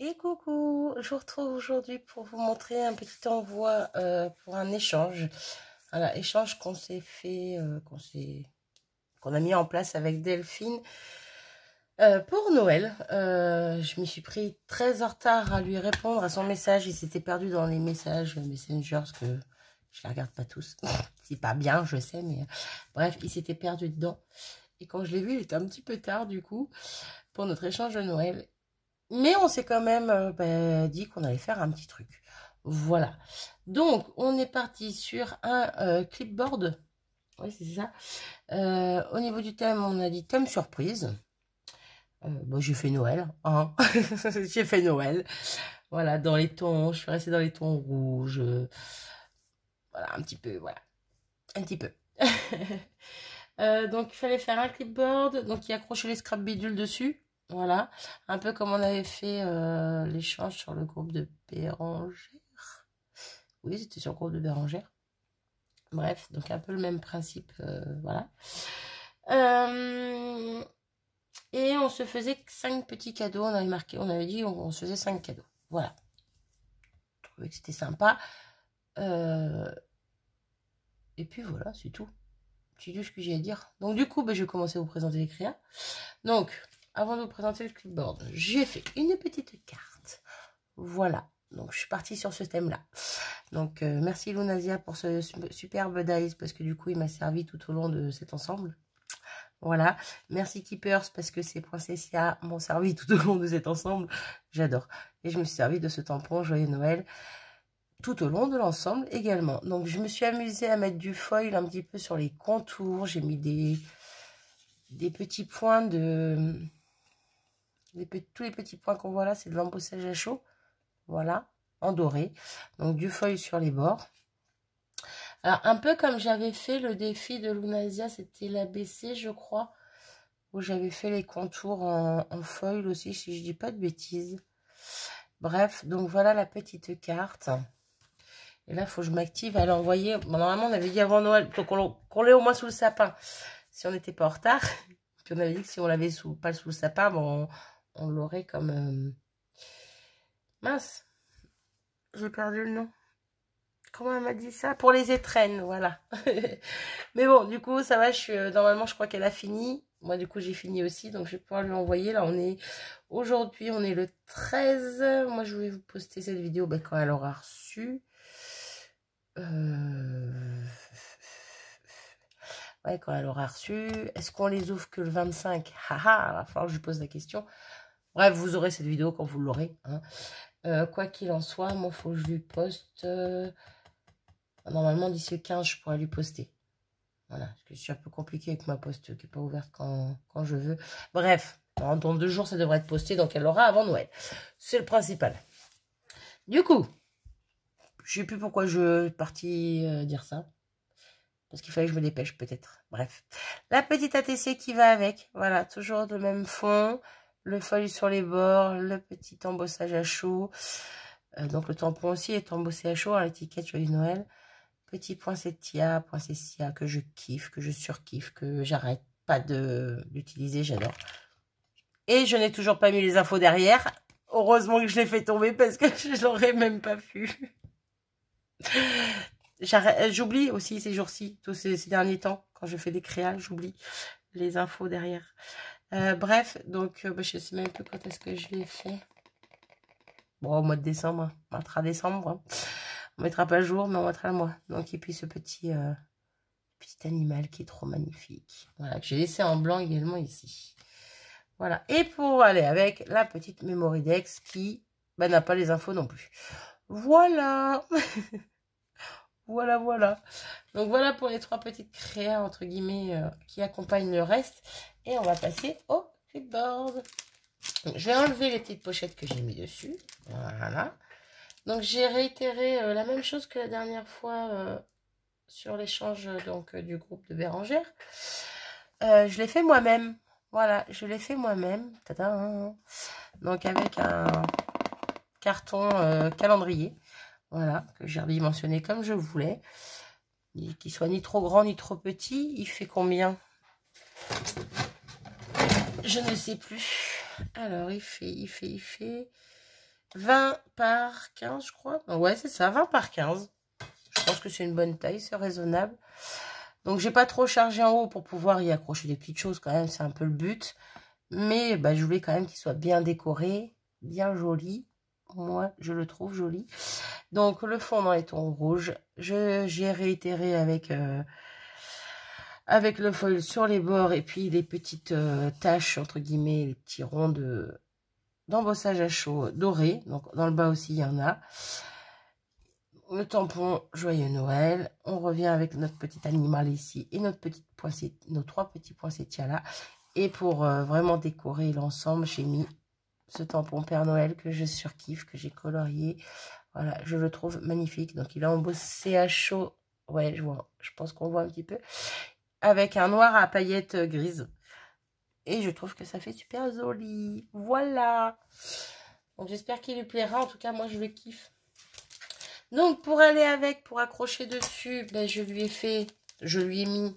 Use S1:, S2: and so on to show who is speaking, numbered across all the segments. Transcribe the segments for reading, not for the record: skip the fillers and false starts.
S1: Et coucou, je vous retrouve aujourd'hui pour vous montrer un petit envoi pour un échange. Voilà, échange qu'on s'est fait, qu'on a mis en place avec Delphine pour Noël. Je m'y suis pris très en retard à lui répondre à son message. Il s'était perdu dans les messages Messenger parce que je les regarde pas tous. C'est pas bien, je sais, mais bref, il s'était perdu dedans. Et quand je l'ai vu, il était un petit peu tard du coup pour notre échange de Noël. Mais on s'est quand même dit qu'on allait faire un petit truc. Voilà. Donc, on est parti sur un clipboard. Oui, c'est ça. Au niveau du thème, on a dit thème surprise. Bon, j'ai fait Noël. Hein. J'ai fait Noël. Voilà, dans les tons. Je suis restée dans les tons rouges. Voilà, un petit peu. Voilà. Un petit peu. Donc, il fallait faire un clipboard. Donc, il y a accroché les scrap bidules dessus. Voilà, un peu comme on avait fait l'échange sur le groupe de Bérangère. Oui, c'était sur le groupe de Bérangère. Bref, donc un peu le même principe, voilà. Et on se faisait 5 petits cadeaux. On avait marqué, on avait dit, on se faisait 5 cadeaux. Voilà. Je trouvais que c'était sympa. Et puis voilà, c'est tout. C'est tout ce que j'ai à dire. Donc du coup, je vais commencer à vous présenter les créas. Donc, avant de vous présenter le clipboard, j'ai fait une petite carte. Voilà, donc je suis partie sur ce thème-là. Donc merci Lunasia pour ce superbe dice parce que du coup il m'a servi tout au long de cet ensemble. Voilà, merci Keepers parce que ces Princessia m'ont servi tout au long de cet ensemble. J'adore. Et je me suis servi de ce tampon Joyeux Noël tout au long de l'ensemble également. Donc je me suis amusée à mettre du foil un petit peu sur les contours. J'ai mis des petits points de... tous les petits points qu'on voit là, c'est de l'embossage à chaud. Voilà, en doré. Donc du foil sur les bords. Alors un peu comme j'avais fait le défi de Lunasia, c'était l'ABC je crois, où j'avais fait les contours en foil aussi, si je dis pas de bêtises. Bref, donc voilà la petite carte. Et là, il faut que je m'active à l'envoyer. Bon, normalement, on avait dit avant Noël, donc qu'on l'ait au moins sous le sapin, si on n'était pas en retard. Puis on avait dit que si on l'avait pas sous le sapin, bon, on l'aurait comme... Mince, j'ai perdu le nom. Comment elle m'a dit ça? Pour les étrennes, voilà. Mais bon, du coup, ça va. Normalement, je crois qu'elle a fini. Moi, du coup, j'ai fini aussi. Donc, je vais pouvoir lui envoyer. Là, aujourd'hui, on est le 13. Moi, je vais vous poster cette vidéo quand elle aura reçu. Ouais, quand elle aura reçu. Est-ce qu'on les ouvre que le 25? Haha, il va falloir que je lui pose la question. Bref, vous aurez cette vidéo quand vous l'aurez. Hein. Quoi qu'il en soit, moi, il faut que je lui poste... Normalement, d'ici le 15, je pourrais lui poster. Voilà, parce que je suis un peu compliqué avec ma poste qui n'est pas ouverte quand je veux. Bref, dans 2 jours, ça devrait être posté, donc elle l'aura avant Noël. C'est le principal. Du coup, je ne sais plus pourquoi je suis partie dire ça. Parce qu'il fallait que je me dépêche, peut-être. Bref. La petite ATC qui va avec. Voilà, toujours le même fond. Le feuille sur les bords. Le petit embossage à chaud. Donc le tampon aussi est embossé à chaud. L'étiquette Joyeux Noël. Petit poinsettia, poinsettia que je kiffe, que je surkiffe, que j'arrête pas d'utiliser, j'adore. Et je n'ai toujours pas mis les infos derrière. Heureusement que je l'ai fait tomber parce que je l'aurais même pas vu. J'oublie aussi ces jours-ci, tous ces derniers temps, quand je fais des créas, j'oublie les infos derrière. Bref, donc je sais même plus quand est-ce que je l'ai fait. Bon, au mois de décembre, hein. On mettra décembre. Hein. On mettra pas le jour, mais on mettra le mois. Donc, et puis ce petit animal qui est trop magnifique. Voilà, que j'ai laissé en blanc également ici. Voilà. Et pour aller avec la petite Memory Dex qui n'a pas les infos non plus. Voilà. Voilà, voilà. Donc, voilà pour les 3 petites créas, entre guillemets, qui accompagnent le reste. Et on va passer au clipboard. Donc, je vais enlever les petites pochettes que j'ai mis dessus. Voilà. Donc, j'ai réitéré la même chose que la dernière fois sur l'échange du groupe de Bérangère. Je l'ai fait moi-même. Voilà, je l'ai fait moi-même. Donc, avec un carton calendrier. Voilà, que j'ai redimensionné comme je voulais. Qu'il soit ni trop grand ni trop petit. Il fait combien? Je ne sais plus. Alors, il fait 20 par 15, je crois. Ouais, c'est ça, 20 par 15. Je pense que c'est une bonne taille, c'est raisonnable. Donc, j'ai pas trop chargé en haut pour pouvoir y accrocher des petites choses quand même, c'est un peu le but. Mais bah, je voulais quand même qu'il soit bien décoré, bien joli. Moi, je le trouve joli. Donc, le fond dans les tons rouges, j'ai réitéré avec le foil sur les bords et puis les petites taches, entre guillemets, les petits ronds d'embossage à chaud doré. Donc, dans le bas aussi, il y en a. Le tampon Joyeux Noël. On revient avec notre petit animal ici et notre petite poincée, nos 3 petits poinsettias là. Et pour vraiment décorer l'ensemble, j'ai mis ce tampon Père Noël que je surkiffe, que j'ai colorié. Voilà, je le trouve magnifique. Donc, il est embossé à chaud. Ouais, je pense qu'on voit un petit peu. Avec un noir à paillettes grises. Et je trouve que ça fait super joli. Voilà. Donc, j'espère qu'il lui plaira. En tout cas, moi, je le kiffe. Donc, pour aller avec, pour accrocher dessus, ben, je lui ai mis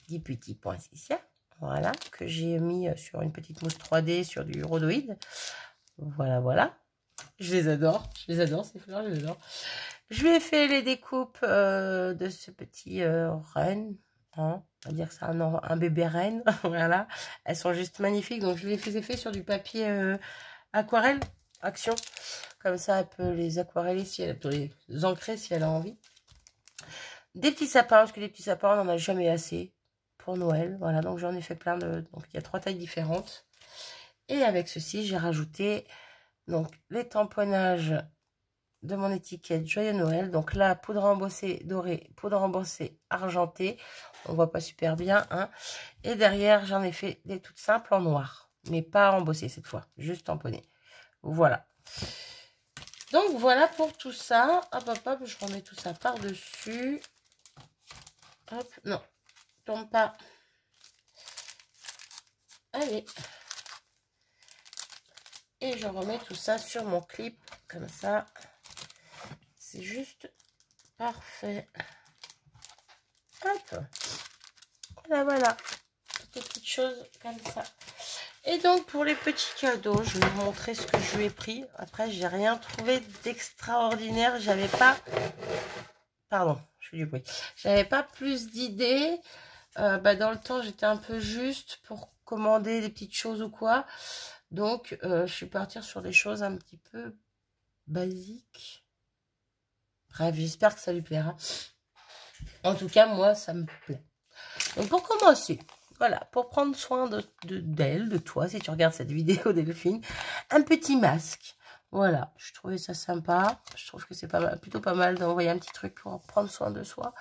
S1: des petits poinsettias. Voilà, que j'ai mis sur une petite mousse 3D, sur du rhodoïde. Voilà, voilà. Je les adore ces fleurs, je les adore. Je lui ai fait les découpes de ce petit renne. Hein, on va dire que c'est un bébé renne. Voilà, elles sont juste magnifiques. Donc, je les ai fait sur du papier aquarelle, action. Comme ça, elle peut les aquareller si elle peut les ancrer si elle a envie. Des petits sapins, parce que les petits sapins, on n'en a jamais assez pour Noël. Voilà, donc j'en ai fait plein de... Donc, il y a 3 tailles différentes. Et avec ceci, j'ai rajouté donc les tamponnages de mon étiquette Joyeux Noël. Donc là, poudre embossée dorée, poudre embossée argentée. On voit pas super bien, hein. Et derrière, j'en ai fait des toutes simples en noir. Mais pas embossées cette fois, juste tamponnées. Voilà. Donc voilà pour tout ça. Hop, hop, hop, je remets tout ça par-dessus. Hop, non, tombe pas. Allez. Et je remets tout ça sur mon clip, comme ça. C'est juste parfait. Hop. Voilà, voilà. Toutes les petites choses comme ça. Et donc, pour les petits cadeaux, je vais vous montrer ce que je lui ai pris. Après, j'ai rien trouvé d'extraordinaire. J'avais pas... Pardon, je fais du bruit. J'avais pas plus d'idées. Dans le temps, j'étais un peu juste pour commander des petites choses ou quoi. Donc, je suis partie sur des choses un petit peu basiques. Bref, j'espère que ça lui plaira. En tout cas, moi, ça me plaît. Donc, pour commencer, voilà, pour prendre soin d'elle, de toi, si tu regardes cette vidéo, Delphine, un petit masque. Voilà, je trouvais ça sympa. Je trouve que c'est plutôt pas mal d'envoyer un petit truc pour prendre soin de soi.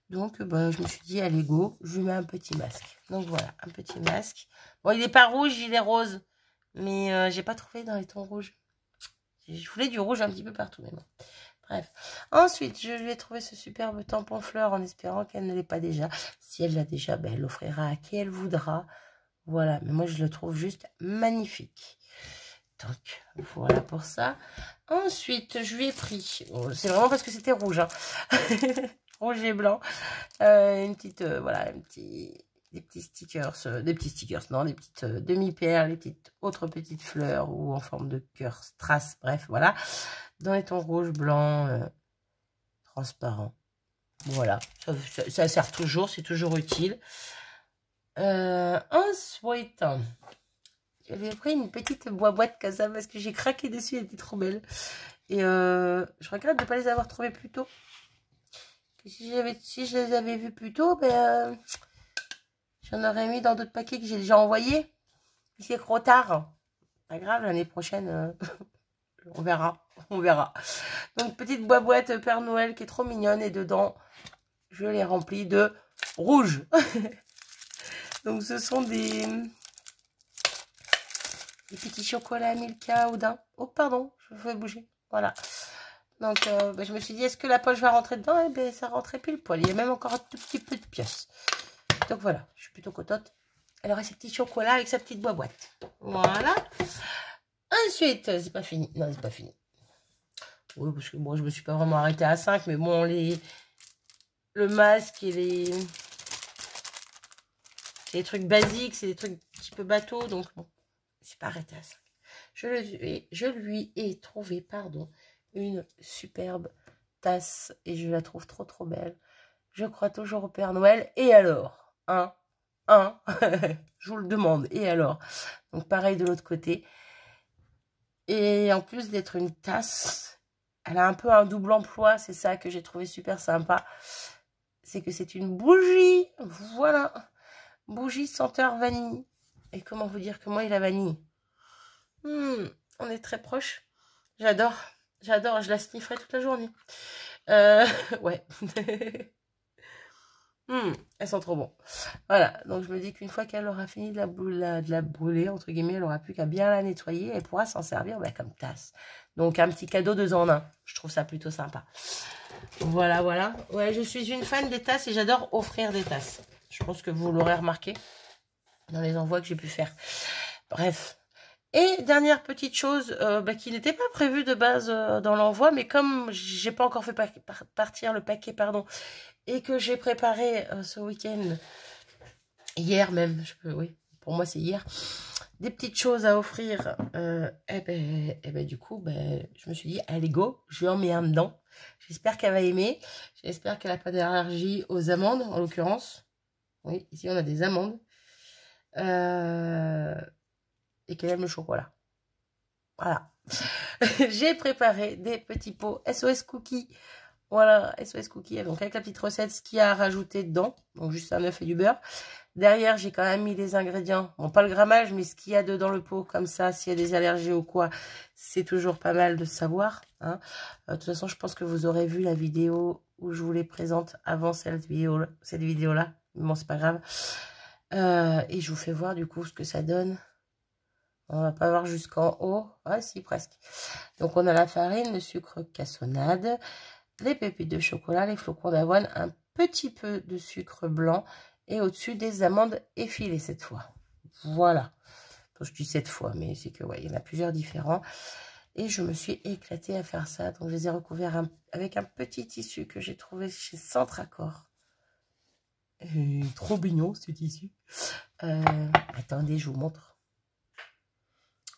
S1: Donc, je me suis dit, allez, go, je lui mets un petit masque. Donc, voilà, un petit masque. Bon, il n'est pas rouge, il est rose. Mais j'ai pas trouvé dans les tons rouges. Je voulais du rouge un petit peu partout, mais bon. Bref. Ensuite, je lui ai trouvé ce superbe tampon fleur en espérant qu'elle ne l'ait pas déjà. Si elle l'a déjà, elle l'offrira à qui elle voudra. Voilà, mais moi, je le trouve juste magnifique. Donc, voilà pour ça. Ensuite, je lui ai pris... c'est vraiment parce que c'était rouge, hein. Rouge et blanc. Une petite... voilà, des petits stickers, non, des petites demi-perles, des petites autres petites fleurs ou en forme de cœur, strass, bref, voilà. Dans les tons rouge, blanc, transparent. Voilà, ça sert toujours, c'est toujours utile. Ensuite, j'avais pris une petite boîte comme ça parce que j'ai craqué dessus, elle était trop belle. Et je regrette de ne pas les avoir trouvées plus tôt. Si je les avais vues plus tôt, j'en aurais mis dans d'autres paquets que j'ai déjà envoyés. C'est trop tard. Pas grave, l'année prochaine, on verra. On verra. Donc, petite boîte Père Noël qui est trop mignonne. Et dedans, je l'ai remplie de rouge. Donc, ce sont des petits chocolats Milka Oudin. Oh, pardon, je fais bouger. Voilà. Donc, je me suis dit, est-ce que la poche va rentrer dedans? Eh bien, ça rentrait pile poil. Il y a même encore un tout petit peu de pièces. Donc, voilà. Je suis plutôt contente. Elle aura ses petits chocolats avec sa petite boîte. Voilà. Ensuite, c'est pas fini. Non, c'est pas fini. Oui, parce que moi, je me suis pas vraiment arrêtée à 5. Mais bon, le masque et les trucs basiques, c'est des trucs un petit peu bateau. Donc, bon, je ne suis pas arrêtée à 5. je lui ai trouvé, pardon, une superbe tasse et je la trouve trop trop belle. Je crois toujours au Père Noël. Et alors, je vous le demande. Et alors, donc pareil de l'autre côté. Et en plus d'être une tasse, elle a un peu un double emploi. C'est ça que j'ai trouvé super sympa. C'est que c'est une bougie. Voilà. Bougie senteur vanille. Et comment vous dire que moi, il a vanille. On est très proches. J'adore. J'adore. Je la snifferai toute la journée. Ouais. Elles sont trop bon. Voilà, donc je me dis qu'une fois qu'elle aura fini de la brûler, entre guillemets, elle aura plus qu'à bien la nettoyer. Elle pourra s'en servir comme tasse. Donc un petit cadeau 2 en 1. Je trouve ça plutôt sympa. Voilà, voilà. Ouais, je suis une fan des tasses et j'adore offrir des tasses. Je pense que vous l'aurez remarqué dans les envois que j'ai pu faire. Bref. Et dernière petite chose qui n'était pas prévue de base dans l'envoi, mais comme j'ai pas encore fait partir le paquet, pardon, et que j'ai préparé ce week-end, hier même, oui, pour moi c'est hier, des petites choses à offrir, du coup, je me suis dit, allez go, je lui en mets un dedans. J'espère qu'elle va aimer, j'espère qu'elle n'a pas d'allergie aux amandes, en l'occurrence. Oui, ici on a des amandes. Et qu'elle aime le chocolat. Voilà. J'ai préparé des petits pots SOS Cookies. Voilà, SOS Cookies. Donc avec la petite recette, ce qu'il y a à rajouter dedans. Donc juste un œuf et du beurre. Derrière, j'ai quand même mis les ingrédients. Bon, pas le grammage, mais ce qu'il y a dedans le pot. Comme ça, s'il y a des allergies ou quoi, c'est toujours pas mal de savoir. Hein. De toute façon, je pense que vous aurez vu la vidéo où je vous les présente avant cette vidéo-là. Mais bon, c'est pas grave. Et je vous fais voir du coup ce que ça donne. On va pas voir jusqu'en haut. Ah si, presque. Donc on a la farine, le sucre cassonade, les pépites de chocolat, les flocons d'avoine, un petit peu de sucre blanc et au-dessus des amandes effilées cette fois. Voilà. Donc, je dis cette fois, mais c'est que ouais, il y en a plusieurs différents. Et je me suis éclatée à faire ça. Donc je les ai recouverts avec un petit tissu que j'ai trouvé chez Centracor. Trop mignon ce tissu. Attendez, je vous montre.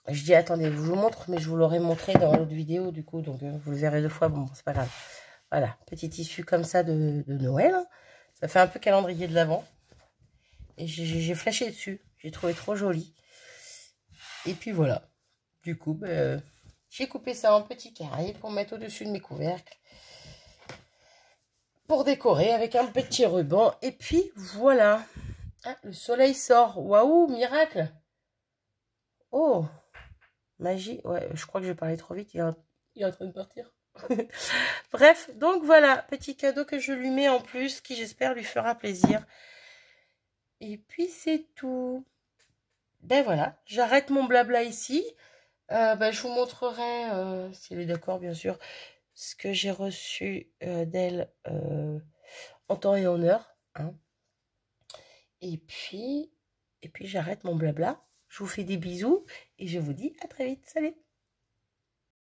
S1: Je dis, attendez, je vous montre, mais je vous l'aurais montré dans l'autre vidéo, du coup, donc vous le verrez 2 fois, bon, c'est pas grave. Voilà, petit tissu comme ça de Noël. Ça fait un peu calendrier de l'Avent. Et j'ai flashé dessus. J'ai trouvé trop joli. Et puis voilà. Du coup, j'ai coupé ça en petits carrés pour mettre au-dessus de mes couvercles. Pour décorer avec un petit ruban. Et puis voilà. Ah, le soleil sort. Waouh, miracle. Oh, magie. Ouais, je crois que j'ai parlé trop vite. Il est en train de partir. Bref, donc voilà, petit cadeau que je lui mets en plus, qui j'espère lui fera plaisir. Et puis c'est tout. Ben voilà, j'arrête mon blabla ici. Je vous montrerai, si elle est d'accord bien sûr, ce que j'ai reçu d'elle en temps et en heure. Hein. Et puis j'arrête mon blabla. Je vous fais des bisous et je vous dis à très vite. Salut!